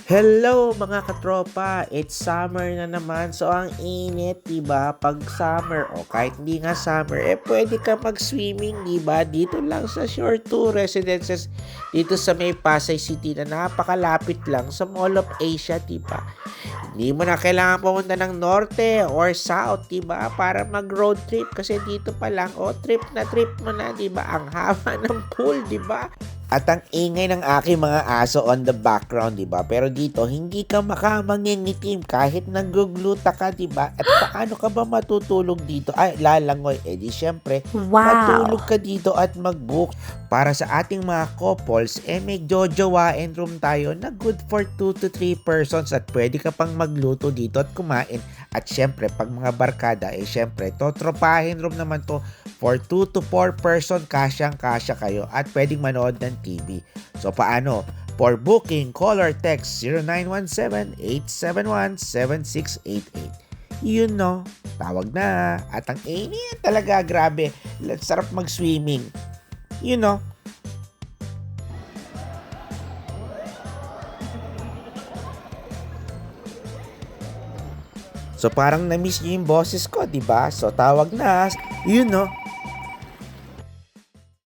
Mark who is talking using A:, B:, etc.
A: Hello mga katropa, it's summer na naman. So ang init, 'di ba? Pag summer o kahit hindi nga summer, pwede ka mag-swimming, 'di ba? Dito lang sa Shore 2 Residences dito sa may Pasay City na napakalapit lang sa Mall of Asia, 'di ba? Hindi mo na kailangan pumunta ng norte or south, 'di ba? Para mag-road trip kasi dito pa lang, trip mo na, 'di ba? Ang haba ng pool, 'di ba? At ang ingay ng aking mga aso on the background, di ba? Pero dito, hindi ka makamangingitim kahit nagugluta ka, di ba? At paano ka ba matutulog dito? Ay, lalangoy. Di syempre, matulog
B: Wow!
A: ka dito at mag-book. Para sa ating mga couples, may jojowain room tayo na good for 2 to 3 persons at pwede ka pang magluto dito at kumain. At syempre, pag mga barkada, syempre, totropahin room naman to for 2 to 4 person, kasyang-kasya kayo at pwedeng manood ng TV. So paano? For booking, call or text 0917-871-7688. Yun no, tawag na. At ang init talaga, grabe. Sarap mag-swimming. You know. So parang na-miss niyo yung boses ko, 'di ba? So tawag na. You know.